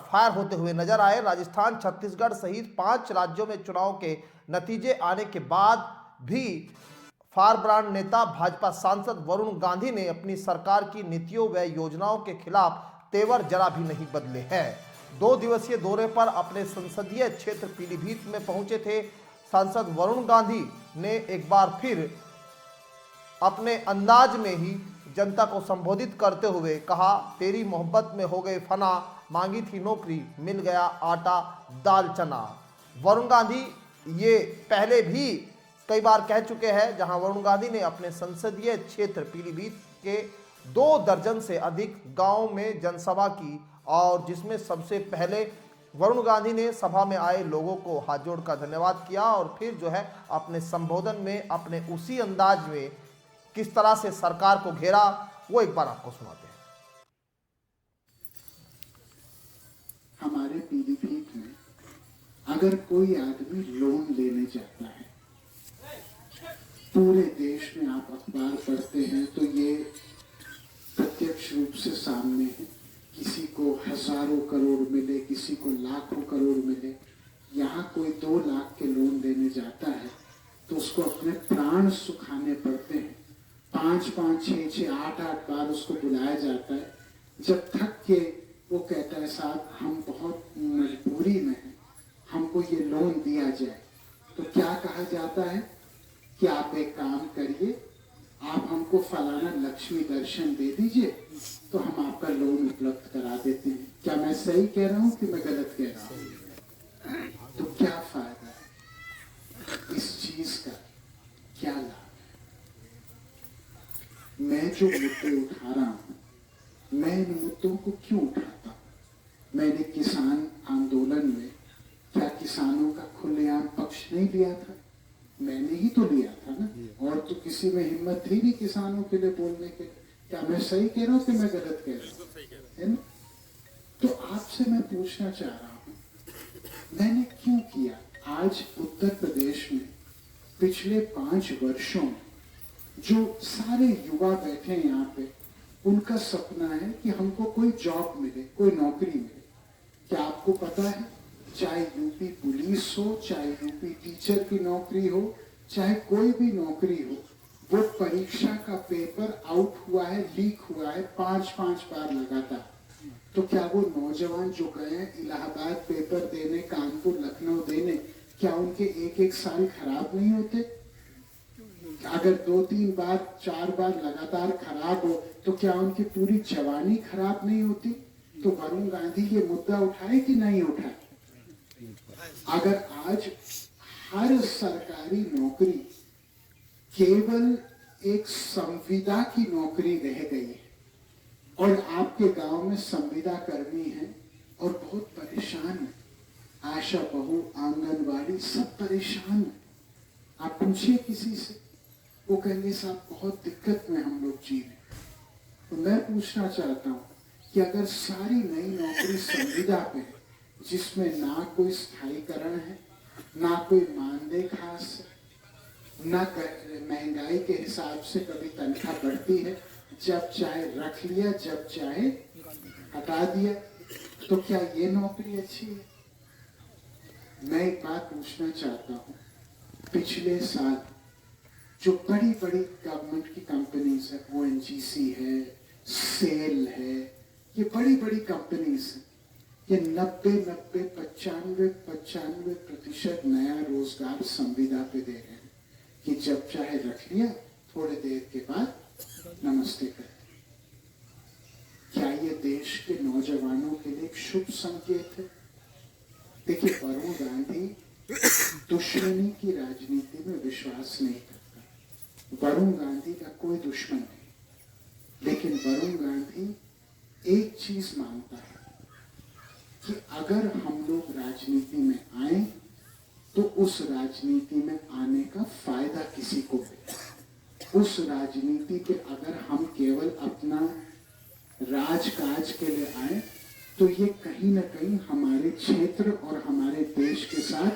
Fire होते हुए नजर आए। राजस्थान, छत्तीसगढ़ सहित 5 राज्यों में चुनाव के नतीजे आने के बाद भी फायरब्रांड नेता भाजपा सांसद वरुण गांधी ने अपनी सरकार की नीतियों व योजनाओं के खिलाफ तेवर जरा भी नहीं बदले हैं। 2 दिवसीय दौरे पर अपने संसदीय क्षेत्र पीलीभीत में पहुंचे थे सांसद वरुण गांधी ने एक बार फिर अपने अंदाज में ही जनता को संबोधित करते हुए कहा, तेरी मोहब्बत में हो गए फना, मांगी थी नौकरी, मिल गया आटा दाल चना। वरुण गांधी ये पहले भी कई बार कह चुके हैं, जहां वरुण गांधी ने अपने संसदीय क्षेत्र पीलीभीत के 2 दर्जन से अधिक गांव में जनसभा की और जिसमें सबसे पहले वरुण गांधी ने सभा में आए लोगों को हाथ जोड़कर धन्यवाद किया और फिर जो है अपने संबोधन में अपने उसी अंदाज में किस तरह से सरकार को घेरा, वो एक बार आपको सुनाते हैं। हमारे पीलीभीत में अगर कोई आदमी लोन लेने जाता है, पूरे देश में आप अखबार पढ़ते हैं तो ये प्रत्यक्ष रूप से सामने है। किसी को हजारों करोड़ मिले, किसी को लाखों करोड़ मिले। यहाँ कोई 2 लाख के लोन लेने जाता है तो उसको अपने प्राण सुखाने पड़ते हैं। 5-5, 6-6, 8-8 बार उसको बुलाया जाता है। जब थक के वो कहता है, साहब हम बहुत मजबूरी में हैं, हमको ये लोन दिया जाए। तो क्या कहा जाता है कि आप एक काम करिए, आप हमको फलाना लक्ष्मी दर्शन दे दीजिए तो हम आपका लोन उपलब्ध करा देते हैं। क्या मैं सही कह रहा हूँ कि मैं गलत कह रहा हूँ? तो क्या फायदा है इस चीज का, क्या लाभ? मैं जो मुद्दे उठा रहा हूँ, मैं इन मुद्दों को क्यों उठाता हूँ? मैंने किसान आंदोलन में क्या किसानों का खुलेआम पक्ष नहीं लिया था? मैंने ही तो लिया था ना। और तो किसी में हिम्मत थी नहीं किसानों के लिए बोलने के। क्या मैं सही कह रहा हूँ कि मैं गलत कह रहा हूँ? है ना? तो आपसे मैं पूछना चाह रहा हूँ, मैंने क्यों किया? आज उत्तर प्रदेश में पिछले 5 वर्षों में जो सारे युवा बैठे हैं यहाँ पे, उनका सपना है कि हमको कोई जॉब मिले, कोई नौकरी मिले। क्या आपको पता है, चाहे यूपी पुलिस हो, चाहे यूपी टीचर की नौकरी हो, चाहे कोई भी नौकरी हो, वो परीक्षा का पेपर आउट हुआ है, लीक हुआ है 5-5 बार लगातार। तो क्या वो नौजवान जो गए हैं इलाहाबाद पेपर देने, कानपुर, लखनऊ देने, क्या उनके 1-1 साल खराब नहीं होते? अगर 2-3 बार, 4 बार लगातार खराब हो तो क्या उनकी पूरी जवानी खराब नहीं होती? तो वरुण गांधी ये मुद्दा उठाए कि नहीं उठाए? अगर आज हर सरकारी नौकरी केवल एक संविदा की नौकरी रह गई है और आपके गांव में संविदा कर्मी हैं और बहुत परेशान है, आशा बहू, आंगनवाड़ी सब परेशान है। आप पूछिए किसी से, वो कहेंगे साहब बहुत दिक्कत में हम लोग जी रहे। तो मैं पूछना चाहता हूँ कि अगर सारी नई नौकरी संविदा पे है, जिसमें ना कोई स्थायीकरण है, ना कोई मानदेय खास है, ना महंगाई के हिसाब से कभी तनख्वाह बढ़ती है, जब चाहे रख लिया, जब चाहे हटा दिया, तो क्या ये नौकरी अच्छी है? मैं एक बात पूछना चाहता हूँ, पिछले साल जो बड़ी बड़ी गवर्नमेंट की कंपनीज है, ONGC है, सेल है, ये बड़ी बड़ी कंपनीज है, ये 95% नया रोजगार संविदा पे दे रहे हैं कि जब चाहे रख लिया, थोड़ी देर के बाद नमस्ते कर दिया। क्या ये देश के नौजवानों के लिए एक शुभ संकेत है? देखिए, वरुण गांधी दुश्मनी की राजनीति में विश्वास नहीं करता। वरुण गांधी का कोई दुश्मन नहीं, लेकिन वरुण गांधी एक चीज मानता है कि अगर हम लोग राजनीति में आए तो उस राजनीति में आने का फायदा किसी को मिले। उस राजनीति पे अगर हम केवल अपना राजकाज के लिए आए तो ये कहीं ना कहीं हमारे क्षेत्र और हमारे देश के साथ